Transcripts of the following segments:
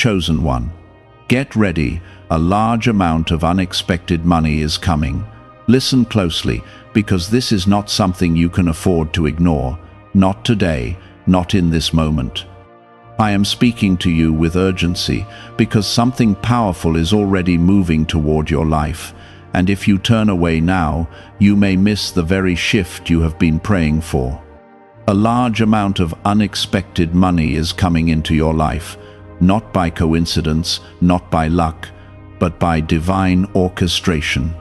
chosen one. Get ready, a large amount of unexpected money is coming. Listen closely, because this is not something you can afford to ignore. Not today, not in this moment. I am speaking to you with urgency, because something powerful is already moving toward your life, and if you turn away now, you may miss the very shift you have been praying for. A large amount of unexpected money is coming into your life, not by coincidence, not by luck, but by divine orchestration.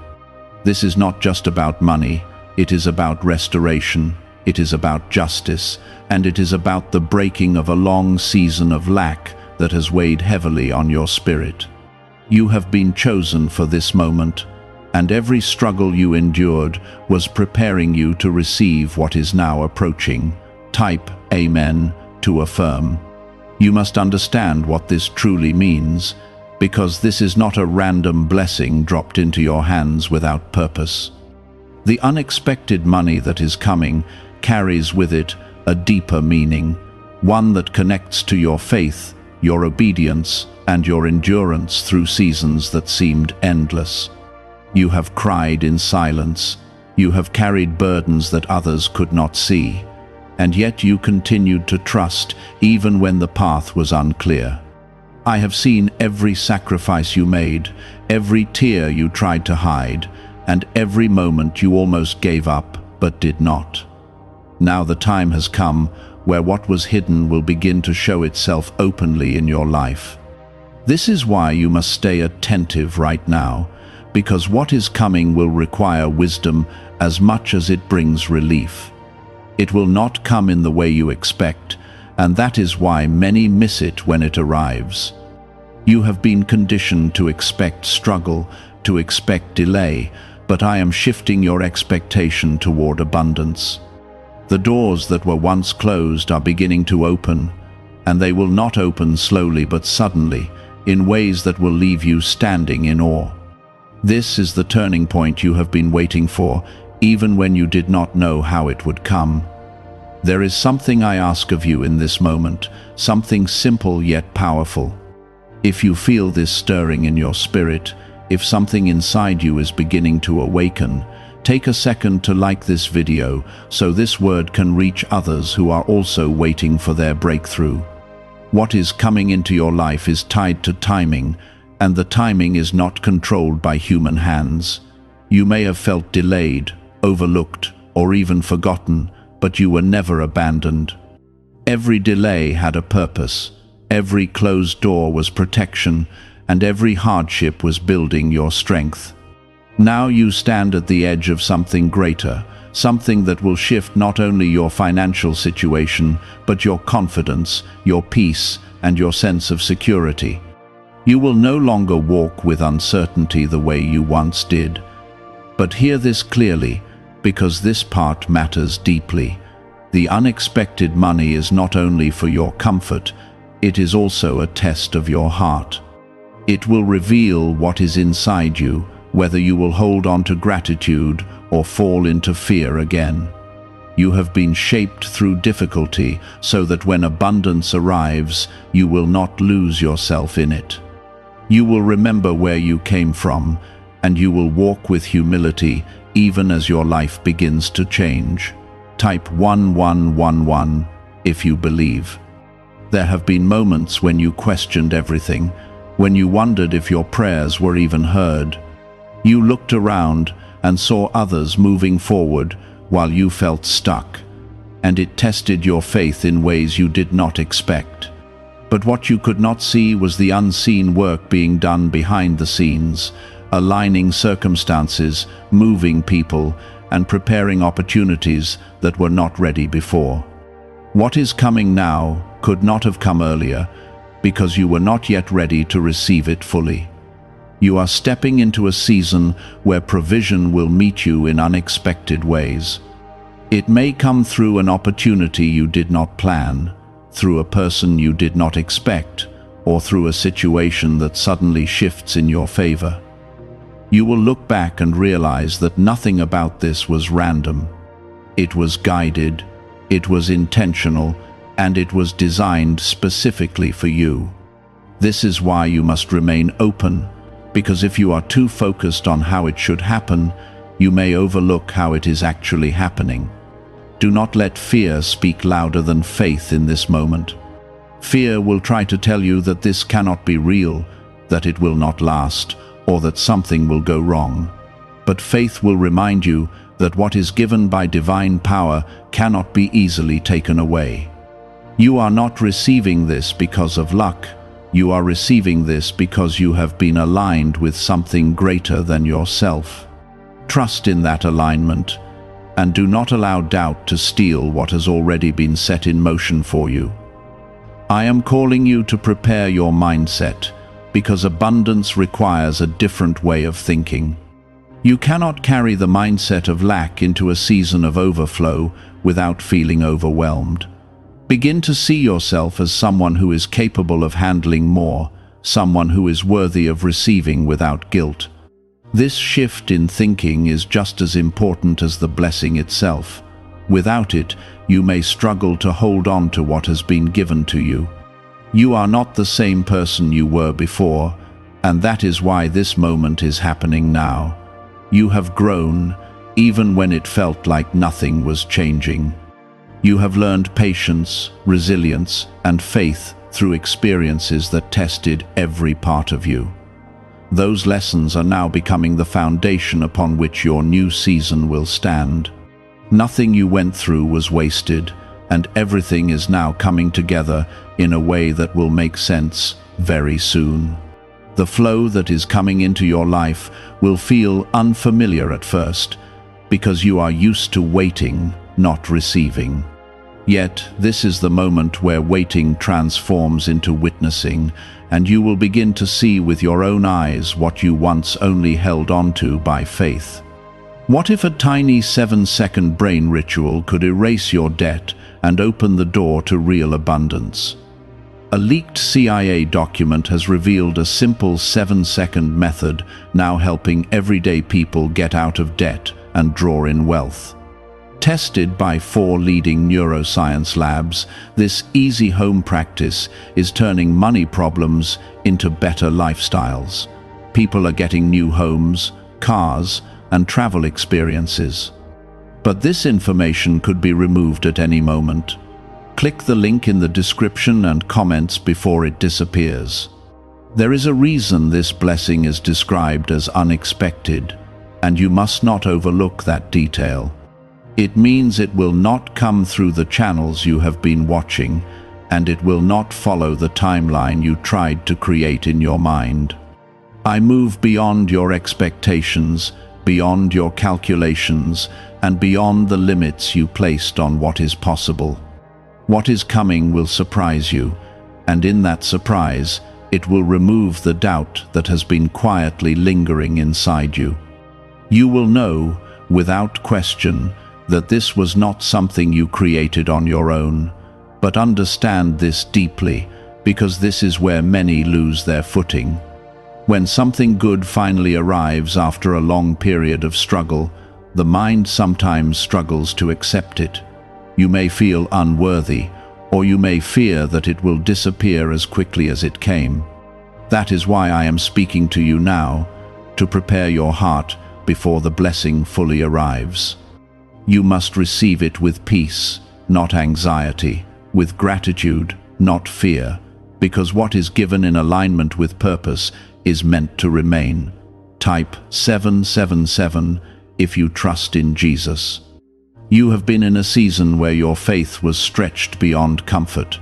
This is not just about money, it is about restoration, it is about justice, and it is about the breaking of a long season of lack that has weighed heavily on your spirit. You have been chosen for this moment, and every struggle you endured was preparing you to receive what is now approaching. Type Amen to affirm. You must understand what this truly means, because this is not a random blessing dropped into your hands without purpose. The unexpected money that is coming carries with it a deeper meaning, one that connects to your faith, your obedience, and your endurance through seasons that seemed endless. You have cried in silence, you have carried burdens that others could not see, and yet you continued to trust even when the path was unclear. I have seen every sacrifice you made, every tear you tried to hide, and every moment you almost gave up but did not. Now the time has come where what was hidden will begin to show itself openly in your life. This is why you must stay attentive right now, because what is coming will require wisdom as much as it brings relief. It will not come in the way you expect, and that is why many miss it when it arrives. You have been conditioned to expect struggle, to expect delay, but I am shifting your expectation toward abundance. The doors that were once closed are beginning to open, and they will not open slowly but suddenly, in ways that will leave you standing in awe. This is the turning point you have been waiting for, even when you did not know how it would come. There is something I ask of you in this moment, something simple yet powerful. If you feel this stirring in your spirit, if something inside you is beginning to awaken, take a second to like this video so this word can reach others who are also waiting for their breakthrough. What is coming into your life is tied to timing, and the timing is not controlled by human hands. You may have felt delayed, overlooked, or even forgotten, but you were never abandoned. Every delay had a purpose, every closed door was protection, and every hardship was building your strength. Now you stand at the edge of something greater, something that will shift not only your financial situation, but your confidence, your peace, and your sense of security. You will no longer walk with uncertainty the way you once did. But hear this clearly, because this part matters deeply. The unexpected money is not only for your comfort, it is also a test of your heart. It will reveal what is inside you, whether you will hold on to gratitude or fall into fear again. You have been shaped through difficulty so that when abundance arrives, you will not lose yourself in it. You will remember where you came from, and you will walk with humility even as your life begins to change. Type 1111 if you believe. There have been moments when you questioned everything, when you wondered if your prayers were even heard. You looked around and saw others moving forward while you felt stuck, and it tested your faith in ways you did not expect. But what you could not see was the unseen work being done behind the scenes, aligning circumstances, moving people, and preparing opportunities that were not ready before. What is coming now could not have come earlier, because you were not yet ready to receive it fully. You are stepping into a season where provision will meet you in unexpected ways. It may come through an opportunity you did not plan, through a person you did not expect, or through a situation that suddenly shifts in your favor. You will look back and realize that nothing about this was random. It was guided, it was intentional, and it was designed specifically for you. This is why you must remain open, because if you are too focused on how it should happen, you may overlook how it is actually happening. Do not let fear speak louder than faith in this moment. Fear will try to tell you that this cannot be real, that it will not last, or that something will go wrong. But faith will remind you that what is given by divine power cannot be easily taken away. You are not receiving this because of luck. You are receiving this because you have been aligned with something greater than yourself. Trust in that alignment, and do not allow doubt to steal what has already been set in motion for you. I am calling you to prepare your mindset, because abundance requires a different way of thinking. You cannot carry the mindset of lack into a season of overflow without feeling overwhelmed. Begin to see yourself as someone who is capable of handling more, someone who is worthy of receiving without guilt. This shift in thinking is just as important as the blessing itself. Without it, you may struggle to hold on to what has been given to you. You are not the same person you were before, and that is why this moment is happening now. You have grown, even when it felt like nothing was changing. You have learned patience, resilience, and faith through experiences that tested every part of you. Those lessons are now becoming the foundation upon which your new season will stand. Nothing you went through was wasted, and everything is now coming together in a way that will make sense very soon. The flow that is coming into your life will feel unfamiliar at first, because you are used to waiting, not receiving. Yet, this is the moment where waiting transforms into witnessing, and you will begin to see with your own eyes what you once only held onto by faith. What if a tiny 7-second brain ritual could erase your debt and open the door to real abundance? A leaked CIA document has revealed a simple 7-second method now helping everyday people get out of debt and draw in wealth. Tested by 4 leading neuroscience labs, this easy home practice is turning money problems into better lifestyles. People are getting new homes, cars, and travel experiences. But this information could be removed at any moment. Click the link in the description and comments before it disappears. There is a reason this blessing is described as unexpected, and you must not overlook that detail. It means it will not come through the channels you have been watching, and it will not follow the timeline you tried to create in your mind. I move beyond your expectations, beyond your calculations, and beyond the limits you placed on what is possible. What is coming will surprise you, and in that surprise, it will remove the doubt that has been quietly lingering inside you. You will know, without question, that this was not something you created on your own. But understand this deeply, because this is where many lose their footing. When something good finally arrives after a long period of struggle, the mind sometimes struggles to accept it. You may feel unworthy, or you may fear that it will disappear as quickly as it came. That is why I am speaking to you now, to prepare your heart before the blessing fully arrives. You must receive it with peace, not anxiety, with gratitude, not fear, because what is given in alignment with purpose is meant to remain. Type 777 if you trust in Jesus. You have been in a season where your faith was stretched beyond comfort.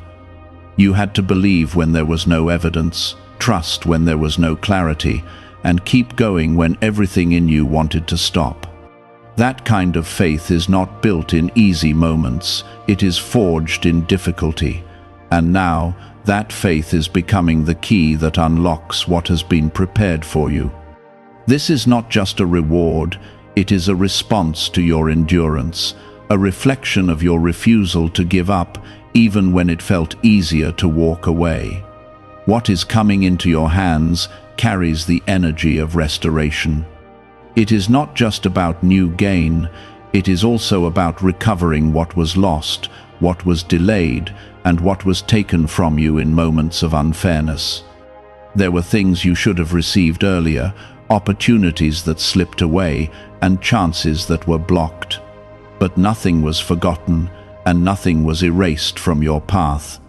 You had to believe when there was no evidence, trust when there was no clarity, and keep going when everything in you wanted to stop. That kind of faith is not built in easy moments, it is forged in difficulty. And now, that faith is becoming the key that unlocks what has been prepared for you. This is not just a reward, it is a response to your endurance, a reflection of your refusal to give up, even when it felt easier to walk away. What is coming into your hands carries the energy of restoration. It is not just about new gain, it is also about recovering what was lost, what was delayed, and what was taken from you in moments of unfairness. There were things you should have received earlier, opportunities that slipped away, and chances that were blocked. But nothing was forgotten, and nothing was erased from your path.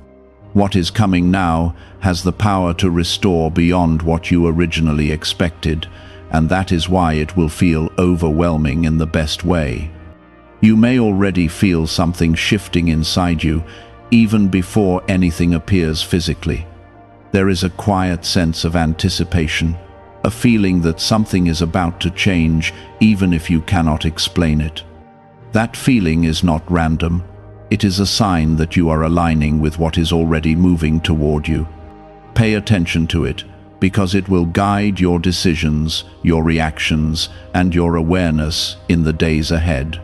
What is coming now has the power to restore beyond what you originally expected, and that is why it will feel overwhelming in the best way. You may already feel something shifting inside you, even before anything appears physically. There is a quiet sense of anticipation, a feeling that something is about to change, even if you cannot explain it. That feeling is not random. It is a sign that you are aligning with what is already moving toward you. Pay attention to it, because it will guide your decisions, your reactions, and your awareness in the days ahead.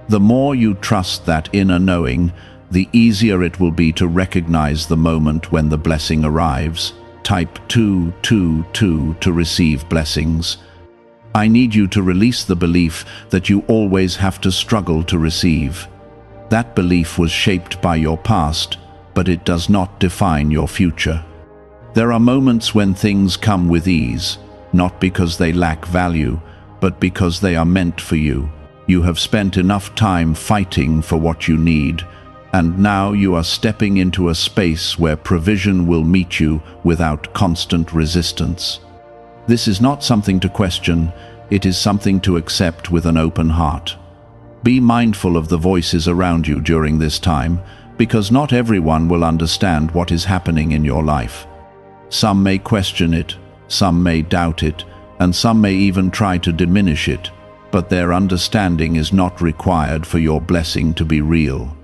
The more you trust that inner knowing, the easier it will be to recognize the moment when the blessing arrives. Type 222 to receive blessings. I need you to release the belief that you always have to struggle to receive. That belief was shaped by your past, but it does not define your future. There are moments when things come with ease, not because they lack value, but because they are meant for you. You have spent enough time fighting for what you need, and now you are stepping into a space where provision will meet you without constant resistance. This is not something to question, it is something to accept with an open heart. Be mindful of the voices around you during this time, because not everyone will understand what is happening in your life. Some may question it, some may doubt it, and some may even try to diminish it, but their understanding is not required for your blessing to be real.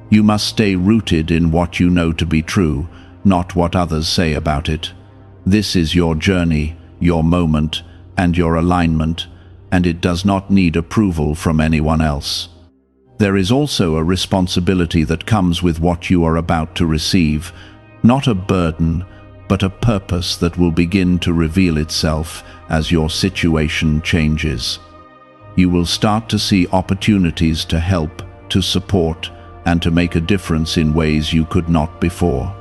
You must stay rooted in what you know to be true, not what others say about it. This is your journey, your moment, and your alignment, and it does not need approval from anyone else. There is also a responsibility that comes with what you are about to receive, not a burden, but a purpose that will begin to reveal itself as your situation changes. You will start to see opportunities to help, to support, and to make a difference in ways you could not before.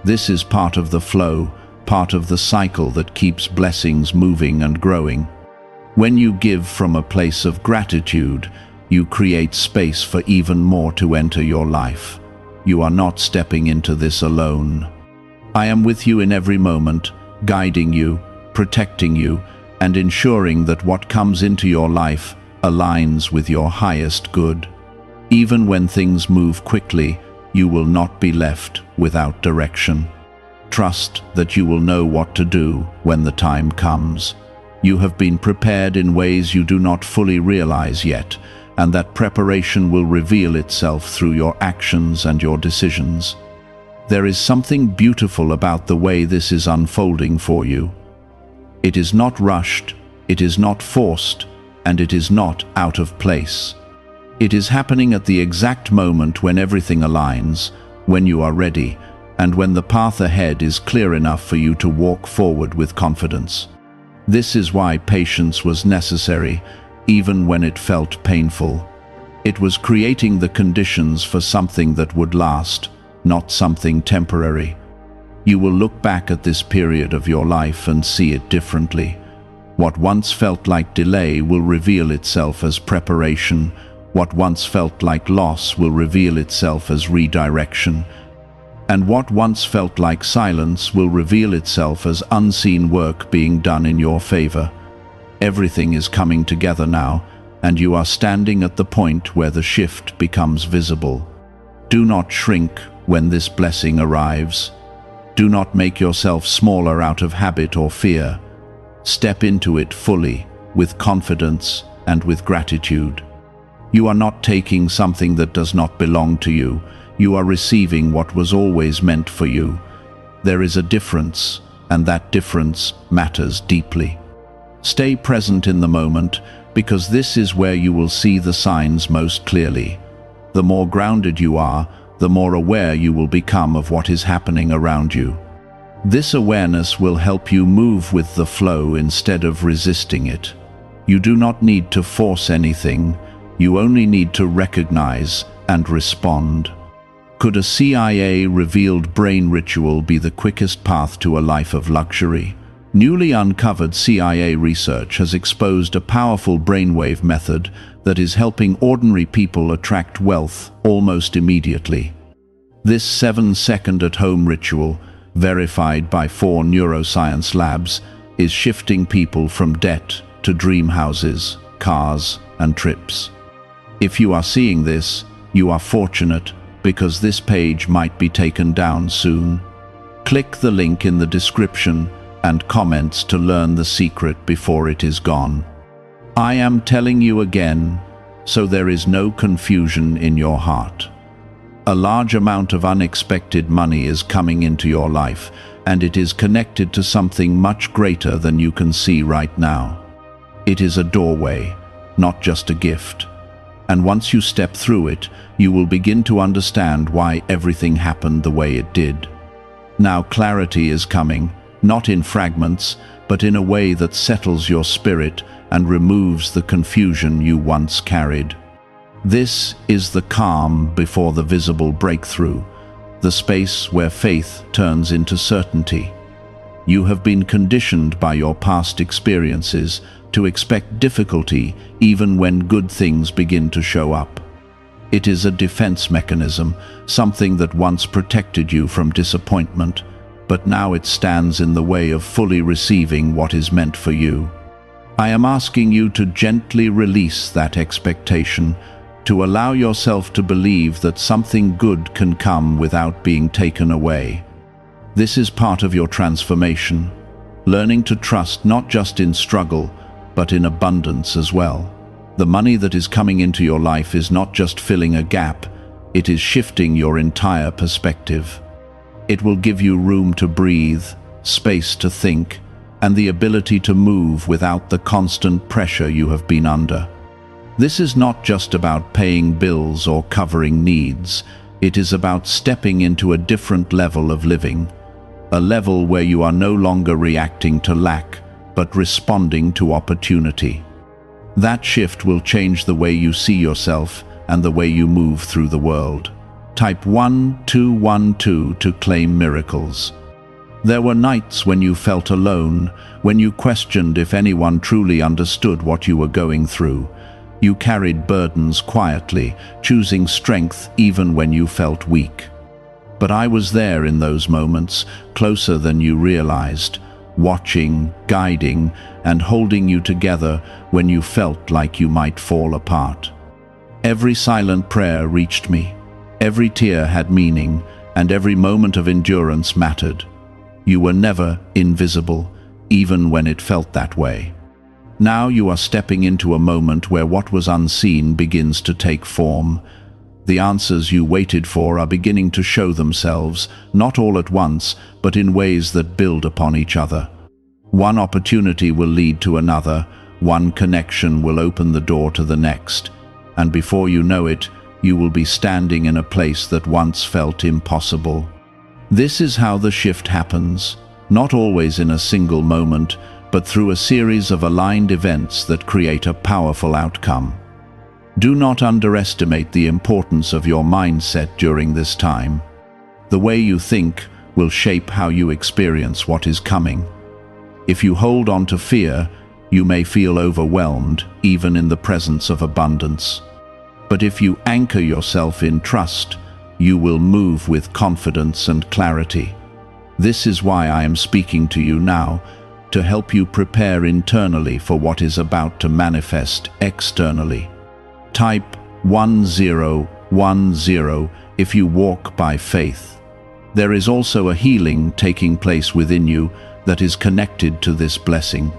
This is part of the flow, part of the cycle that keeps blessings moving and growing. When you give from a place of gratitude, you create space for even more to enter your life. You are not stepping into this alone. I am with you in every moment, guiding you, protecting you, and ensuring that what comes into your life aligns with your highest good. Even when things move quickly, you will not be left without direction. Trust that you will know what to do when the time comes. You have been prepared in ways you do not fully realize yet, and that preparation will reveal itself through your actions and your decisions. There is something beautiful about the way this is unfolding for you. It is not rushed, it is not forced, and it is not out of place. It is happening at the exact moment when everything aligns, when you are ready, and when the path ahead is clear enough for you to walk forward with confidence. This is why patience was necessary, even when it felt painful. It was creating the conditions for something that would last, not something temporary. You will look back at this period of your life and see it differently. What once felt like delay will reveal itself as preparation. What once felt like loss will reveal itself as redirection. And what once felt like silence will reveal itself as unseen work being done in your favor. Everything is coming together now, and you are standing at the point where the shift becomes visible. Do not shrink when this blessing arrives. Do not make yourself smaller out of habit or fear. Step into it fully, with confidence and with gratitude. You are not taking something that does not belong to you. You are receiving what was always meant for you. There is a difference, and that difference matters deeply. Stay present in the moment, because this is where you will see the signs most clearly. The more grounded you are, the more aware you will become of what is happening around you. This awareness will help you move with the flow instead of resisting it. You do not need to force anything, you only need to recognize and respond. Could a CIA-revealed brain ritual be the quickest path to a life of luxury? Newly uncovered CIA research has exposed a powerful brainwave method that is helping ordinary people attract wealth almost immediately. This 7-second at-home ritual, verified by 4 neuroscience labs, is shifting people from debt to dream houses, cars, and trips. If you are seeing this, you are fortunate, because this page might be taken down soon. Click the link in the description and comments to learn the secret before it is gone. I am telling you again, so there is no confusion in your heart. A large amount of unexpected money is coming into your life, and it is connected to something much greater than you can see right now. It is a doorway, not just a gift. And once you step through it, you will begin to understand why everything happened the way it did. Now clarity is coming, not in fragments, but in a way that settles your spirit and removes the confusion you once carried. This is the calm before the visible breakthrough, the space where faith turns into certainty. You have been conditioned by your past experiences to expect difficulty even when good things begin to show up. It is a defense mechanism, something that once protected you from disappointment, but now it stands in the way of fully receiving what is meant for you. I am asking you to gently release that expectation, to allow yourself to believe that something good can come without being taken away. This is part of your transformation, learning to trust not just in struggle, but in abundance as well. The money that is coming into your life is not just filling a gap, it is shifting your entire perspective. It will give you room to breathe, space to think, and the ability to move without the constant pressure you have been under. This is not just about paying bills or covering needs. It is about stepping into a different level of living, a level where you are no longer reacting to lack, but responding to opportunity. That shift will change the way you see yourself and the way you move through the world. Type 1212 to claim miracles. There were nights when you felt alone, when you questioned if anyone truly understood what you were going through. You carried burdens quietly, choosing strength even when you felt weak. But I was there in those moments, closer than you realized, watching, guiding, and holding you together when you felt like you might fall apart. Every silent prayer reached me. Every tear had meaning, and every moment of endurance mattered. You were never invisible, even when it felt that way. Now you are stepping into a moment where what was unseen begins to take form. The answers you waited for are beginning to show themselves, not all at once, but in ways that build upon each other. One opportunity will lead to another, one connection will open the door to the next, and before you know it, you will be standing in a place that once felt impossible. This is how the shift happens, not always in a single moment, but through a series of aligned events that create a powerful outcome. Do not underestimate the importance of your mindset during this time. The way you think will shape how you experience what is coming. If you hold on to fear, you may feel overwhelmed, even in the presence of abundance. But if you anchor yourself in trust, you will move with confidence and clarity. This is why I am speaking to you now, to help you prepare internally for what is about to manifest externally. Type 1010 if you walk by faith. There is also a healing taking place within you that is connected to this blessing.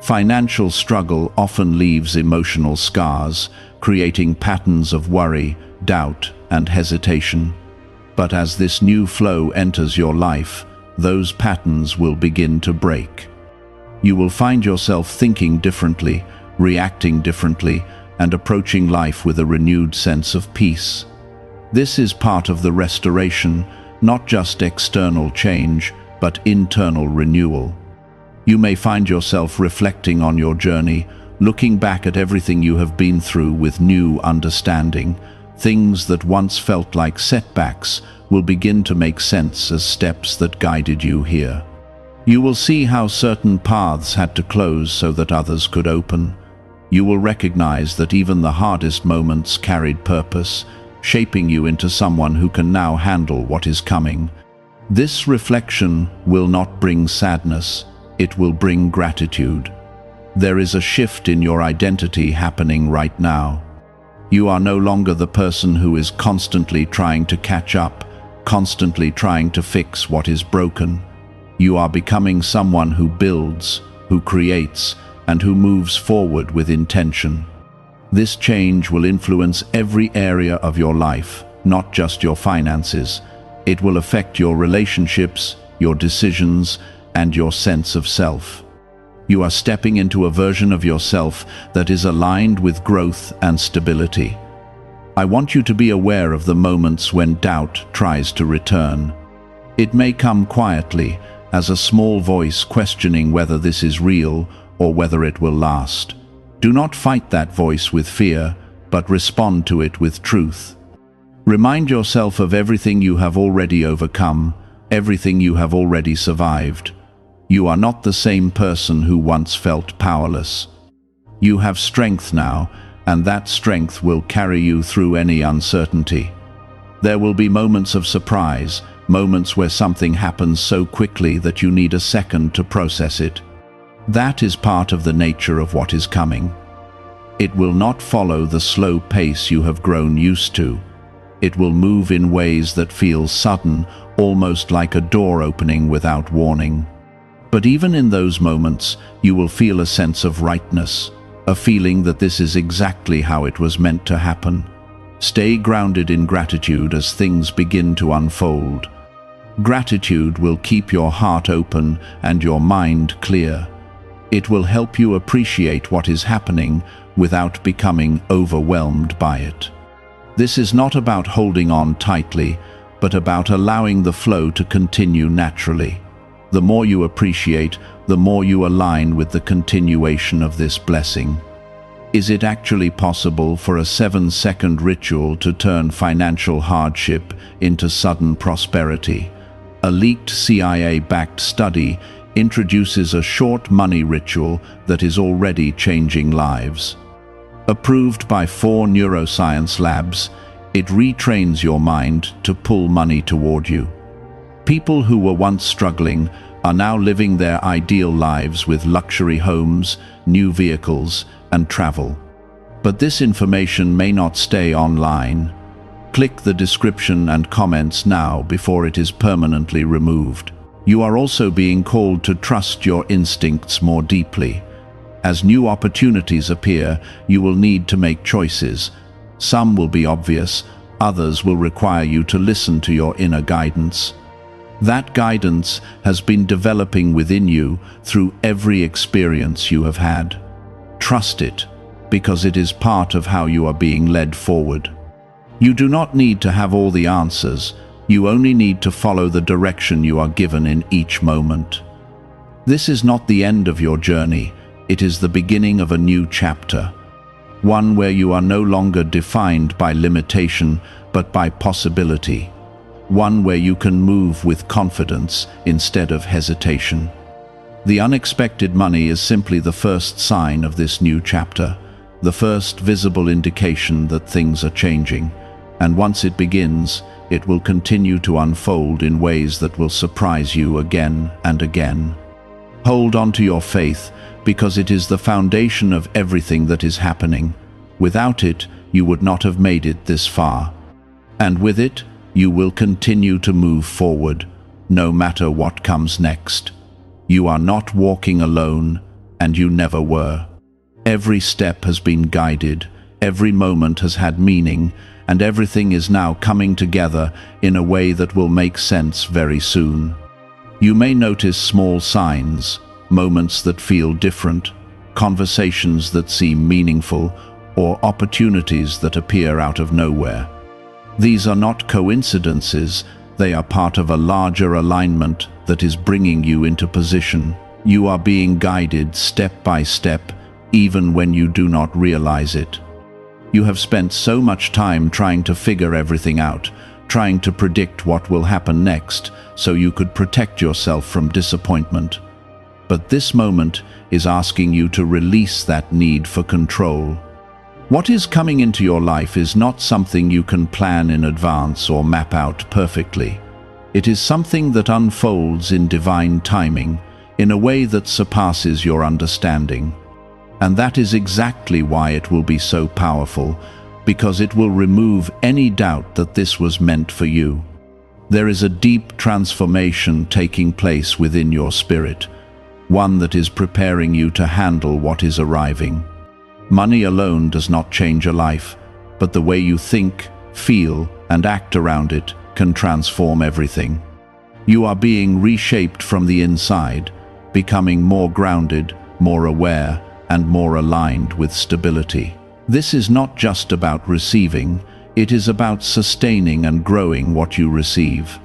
Financial struggle often leaves emotional scars, creating patterns of worry, doubt, and hesitation. But as this new flow enters your life, those patterns will begin to break. You will find yourself thinking differently, reacting differently, and approaching life with a renewed sense of peace. This is part of the restoration, not just external change, but internal renewal. You may find yourself reflecting on your journey, looking back at everything you have been through with new understanding, Things that once felt like setbacks will begin to make sense as steps that guided you here. You will see how certain paths had to close so that others could open. You will recognize that even the hardest moments carried purpose, shaping you into someone who can now handle what is coming. This reflection will not bring sadness, it will bring gratitude. There is a shift in your identity happening right now. You are no longer the person who is constantly trying to catch up, constantly trying to fix what is broken. You are becoming someone who builds, who creates, and who moves forward with intention. This change will influence every area of your life, not just your finances. It will affect your relationships, your decisions, and your sense of self. You are stepping into a version of yourself that is aligned with growth and stability. I want you to be aware of the moments when doubt tries to return. It may come quietly, as a small voice questioning whether this is real or whether it will last. Do not fight that voice with fear, but respond to it with truth. Remind yourself of everything you have already overcome, everything you have already survived. You are not the same person who once felt powerless. You have strength now, and that strength will carry you through any uncertainty. There will be moments of surprise, moments where something happens so quickly that you need a second to process it. That is part of the nature of what is coming. It will not follow the slow pace you have grown used to. It will move in ways that feel sudden, almost like a door opening without warning. But even in those moments, you will feel a sense of rightness, a feeling that this is exactly how it was meant to happen. Stay grounded in gratitude as things begin to unfold. Gratitude will keep your heart open and your mind clear. It will help you appreciate what is happening without becoming overwhelmed by it. This is not about holding on tightly, but about allowing the flow to continue naturally. The more you appreciate, the more you align with the continuation of this blessing. Is it actually possible for a 7-second ritual to turn financial hardship into sudden prosperity? A leaked CIA-backed study introduces a short money ritual that is already changing lives. Approved by 4 neuroscience labs, it retrains your mind to pull money toward you. People who were once struggling are now living their ideal lives with luxury homes, new vehicles, and travel. But this information may not stay online. Click the description and comments now before it is permanently removed. You are also being called to trust your instincts more deeply. As new opportunities appear, you will need to make choices. Some will be obvious, others will require you to listen to your inner guidance. That guidance has been developing within you through every experience you have had. Trust it, because it is part of how you are being led forward. You do not need to have all the answers, you only need to follow the direction you are given in each moment. This is not the end of your journey, it is the beginning of a new chapter. One where you are no longer defined by limitation, but by possibility. One where you can move with confidence instead of hesitation. The unexpected money is simply the first sign of this new chapter, the first visible indication that things are changing. And once it begins, it will continue to unfold in ways that will surprise you again and again. Hold on to your faith, because it is the foundation of everything that is happening. Without it, you would not have made it this far. And with it, you will continue to move forward, no matter what comes next. You are not walking alone, and you never were. Every step has been guided, every moment has had meaning, and everything is now coming together in a way that will make sense very soon. You may notice small signs, moments that feel different, conversations that seem meaningful, or opportunities that appear out of nowhere. These are not coincidences, they are part of a larger alignment that is bringing you into position. You are being guided step by step, even when you do not realize it. You have spent so much time trying to figure everything out, trying to predict what will happen next, so you could protect yourself from disappointment. But this moment is asking you to release that need for control. What is coming into your life is not something you can plan in advance or map out perfectly. It is something that unfolds in divine timing, in a way that surpasses your understanding. And that is exactly why it will be so powerful, because it will remove any doubt that this was meant for you. There is a deep transformation taking place within your spirit, one that is preparing you to handle what is arriving. Money alone does not change a life, but the way you think, feel, and act around it can transform everything. You are being reshaped from the inside, becoming more grounded, more aware, and more aligned with stability. This is not just about receiving, it is about sustaining and growing what you receive.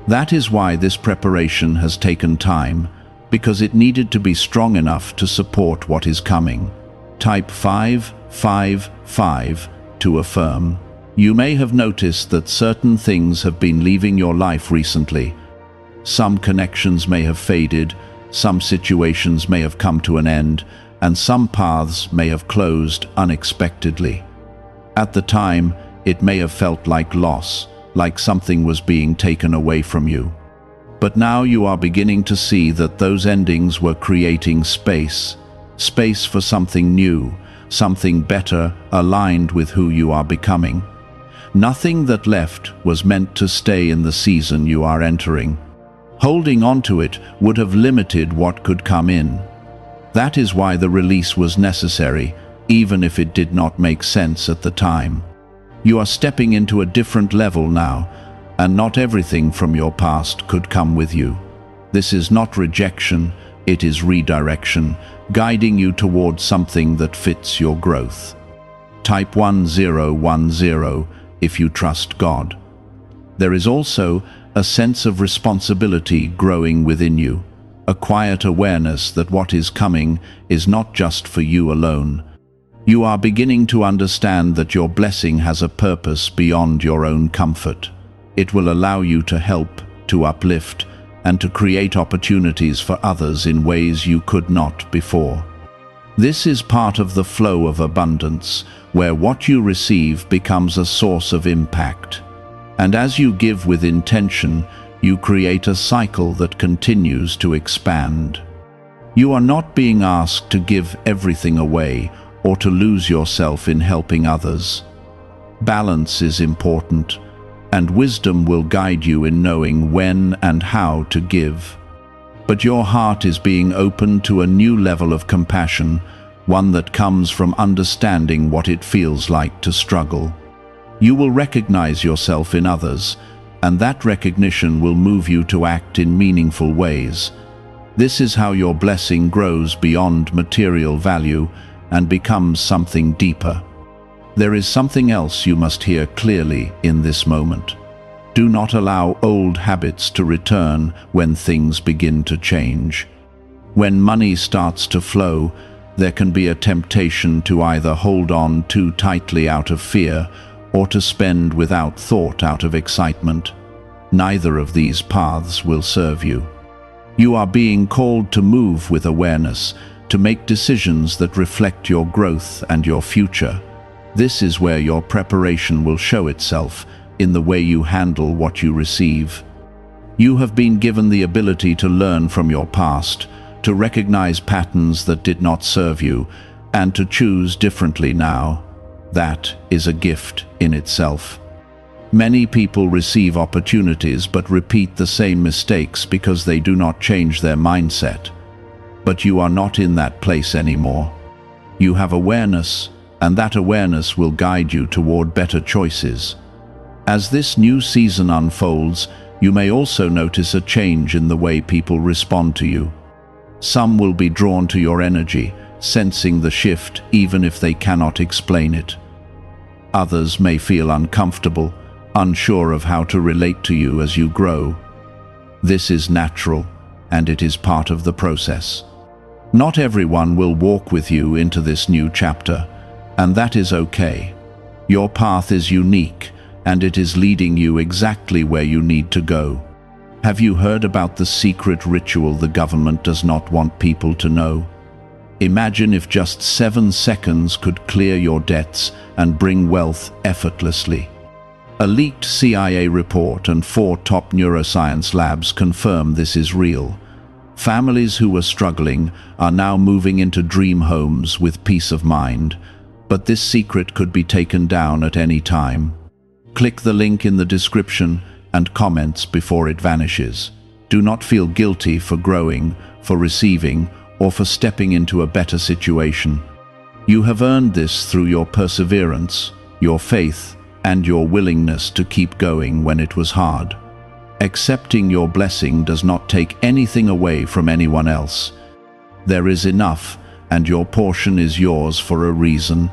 That is why this preparation has taken time, because it needed to be strong enough to support what is coming. Type 555 to affirm. You may have noticed that certain things have been leaving your life recently. Some connections may have faded, some situations may have come to an end, and some paths may have closed unexpectedly. At the time, it may have felt like loss, like something was being taken away from you. But now you are beginning to see that those endings were creating space for something new, something better, aligned with who you are becoming. Nothing that left was meant to stay in the season you are entering. Holding on to it would have limited what could come in. That is why the release was necessary, even if it did not make sense at the time. You are stepping into a different level now, and not everything from your past could come with you. This is not rejection, it is redirection, guiding you towards something that fits your growth. Type 1010 if you trust God. There is also a sense of responsibility growing within you, a quiet awareness that what is coming is not just for you alone. You are beginning to understand that your blessing has a purpose beyond your own comfort. It will allow you to help, to uplift, and to create opportunities for others in ways you could not before. This is part of the flow of abundance, where what you receive becomes a source of impact. And as you give with intention, you create a cycle that continues to expand. You are not being asked to give everything away or to lose yourself in helping others. Balance is important, and wisdom will guide you in knowing when and how to give. But your heart is being opened to a new level of compassion, one that comes from understanding what it feels like to struggle. You will recognize yourself in others, and that recognition will move you to act in meaningful ways. This is how your blessing grows beyond material value and becomes something deeper. There is something else you must hear clearly in this moment. Do not allow old habits to return when things begin to change. When money starts to flow, there can be a temptation to either hold on too tightly out of fear or to spend without thought out of excitement. Neither of these paths will serve you. You are being called to move with awareness, to make decisions that reflect your growth and your future. This is where your preparation will show itself, in the way you handle what you receive. You have been given the ability to learn from your past, to recognize patterns that did not serve you, and to choose differently now. That is a gift in itself. Many people receive opportunities but repeat the same mistakes because they do not change their mindset. But you are not in that place anymore. You have awareness, and that awareness will guide you toward better choices. As this new season unfolds, you may also notice a change in the way people respond to you. Some will be drawn to your energy, sensing the shift even if they cannot explain it. Others may feel uncomfortable, unsure of how to relate to you as you grow. This is natural, and it is part of the process. Not everyone will walk with you into this new chapter, and that is okay. Your path is unique, and it is leading you exactly where you need to go. Have you heard about the secret ritual the government does not want people to know? Imagine if just 7 seconds could clear your debts and bring wealth effortlessly. A leaked CIA report and 4 top neuroscience labs confirm this is real. Families who were struggling are now moving into dream homes with peace of mind, but this secret could be taken down at any time. Click the link in the description and comments before it vanishes. Do not feel guilty for growing, for receiving, or for stepping into a better situation. You have earned this through your perseverance, your faith, and your willingness to keep going when it was hard. Accepting your blessing does not take anything away from anyone else. There is enough, and your portion is yours for a reason.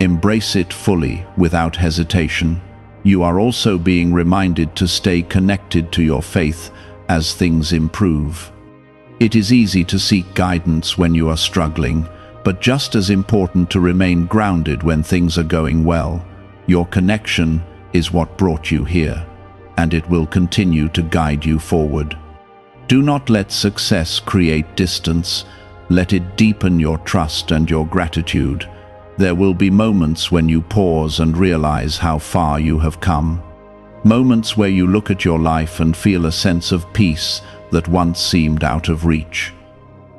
Embrace it fully, without hesitation. You are also being reminded to stay connected to your faith as things improve. It is easy to seek guidance when you are struggling, but just as important to remain grounded when things are going well. Your connection is what brought you here, and it will continue to guide you forward. Do not let success create distance. Let it deepen your trust and your gratitude. There will be moments when you pause and realize how far you have come. Moments where you look at your life and feel a sense of peace that once seemed out of reach.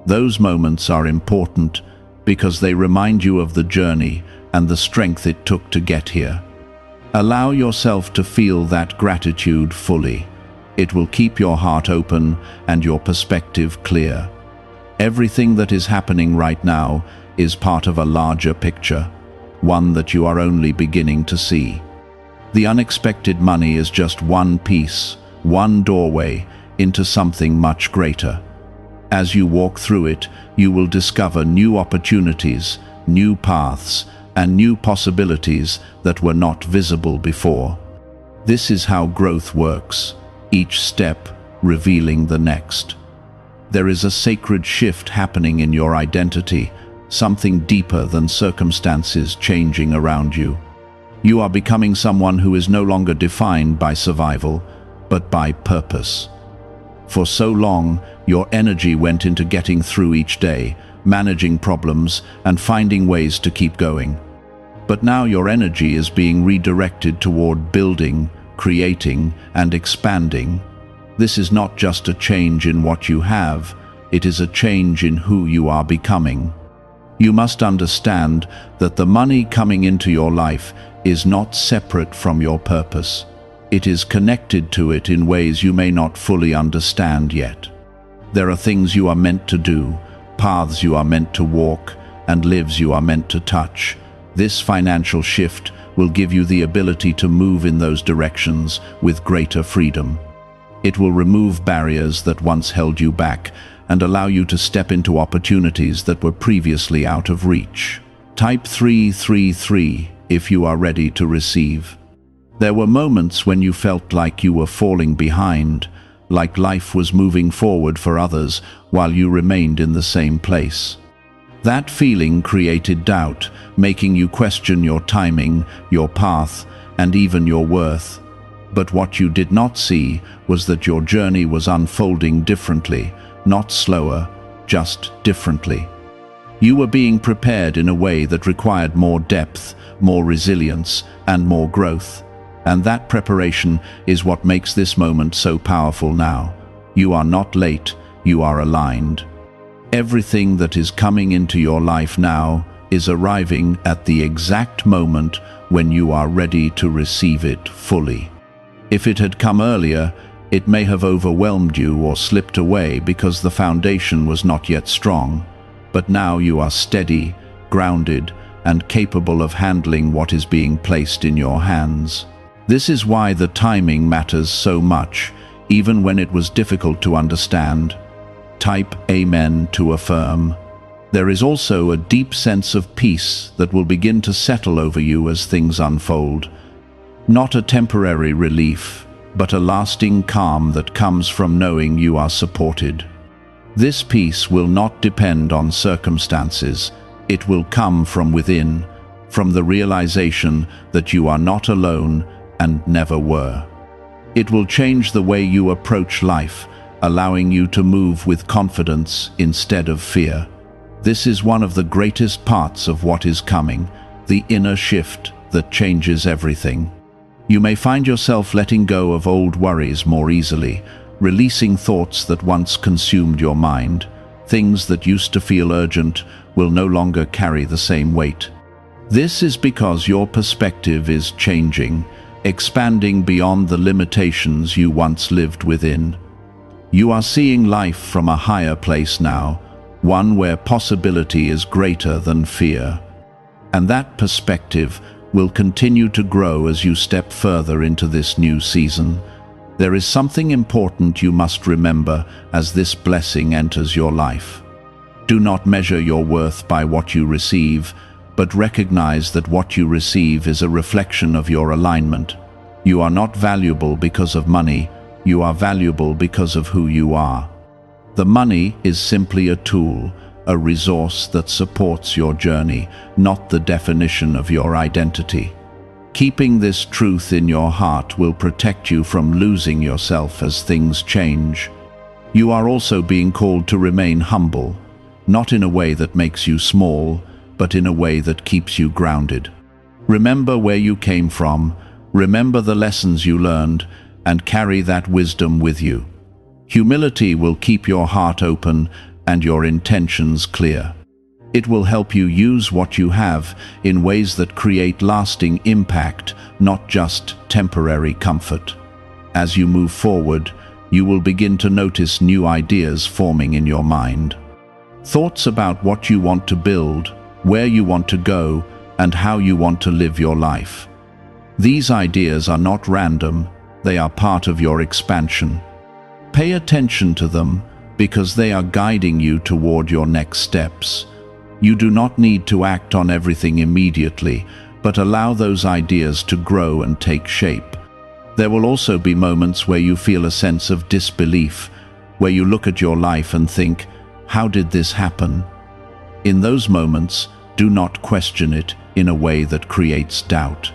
Those moments are important because they remind you of the journey and the strength it took to get here. Allow yourself to feel that gratitude fully. It will keep your heart open and your perspective clear. Everything that is happening right now is part of a larger picture, one that you are only beginning to see. The unexpected money is just one piece, one doorway into something much greater. As you walk through it, you will discover new opportunities, new paths, and new possibilities that were not visible before. This is how growth works, each step revealing the next. There is a sacred shift happening in your identity, something deeper than circumstances changing around you. You are becoming someone who is no longer defined by survival, but by purpose. For so long, your energy went into getting through each day, managing problems, and finding ways to keep going. But now your energy is being redirected toward building, creating, and expanding. This is not just a change in what you have, it is a change in who you are becoming. You must understand that the money coming into your life is not separate from your purpose. It is connected to it in ways you may not fully understand yet. There are things you are meant to do, paths you are meant to walk, and lives you are meant to touch. This financial shift will give you the ability to move in those directions with greater freedom. It will remove barriers that once held you back and allow you to step into opportunities that were previously out of reach. Type 333 if you are ready to receive. There were moments when you felt like you were falling behind, like life was moving forward for others while you remained in the same place. That feeling created doubt, making you question your timing, your path, and even your worth. But what you did not see was that your journey was unfolding differently, not slower, just differently. You were being prepared in a way that required more depth, more resilience, and more growth. And that preparation is what makes this moment so powerful now. You are not late, you are aligned. Everything that is coming into your life now is arriving at the exact moment when you are ready to receive it fully. If it had come earlier, it may have overwhelmed you or slipped away because the foundation was not yet strong. But now you are steady, grounded, and capable of handling what is being placed in your hands. This is why the timing matters so much, even when it was difficult to understand. Type Amen to affirm. There is also a deep sense of peace that will begin to settle over you as things unfold. Not a temporary relief, but a lasting calm that comes from knowing you are supported. This peace will not depend on circumstances. It will come from within, from the realization that you are not alone and never were. It will change the way you approach life, allowing you to move with confidence instead of fear. This is one of the greatest parts of what is coming, the inner shift that changes everything. You may find yourself letting go of old worries more easily, releasing thoughts that once consumed your mind. Things that used to feel urgent will no longer carry the same weight. This is because your perspective is changing, expanding beyond the limitations you once lived within. You are seeing life from a higher place now, one where possibility is greater than fear. And that perspective will continue to grow as you step further into this new season. There is something important you must remember as this blessing enters your life. Do not measure your worth by what you receive, but recognize that what you receive is a reflection of your alignment. You are not valuable because of money, you are valuable because of who you are. The money is simply a tool, a resource that supports your journey, not the definition of your identity. Keeping this truth in your heart will protect you from losing yourself as things change. You are also being called to remain humble, not in a way that makes you small, but in a way that keeps you grounded. Remember where you came from, remember the lessons you learned, and carry that wisdom with you. Humility will keep your heart open and your intentions clear. It will help you use what you have in ways that create lasting impact, not just temporary comfort. As you move forward, you will begin to notice new ideas forming in your mind. Thoughts about what you want to build, where you want to go, and how you want to live your life. These ideas are not random, they are part of your expansion. Pay attention to them because they are guiding you toward your next steps. You do not need to act on everything immediately, but allow those ideas to grow and take shape. There will also be moments where you feel a sense of disbelief, where you look at your life and think, "How did this happen?" In those moments, do not question it in a way that creates doubt.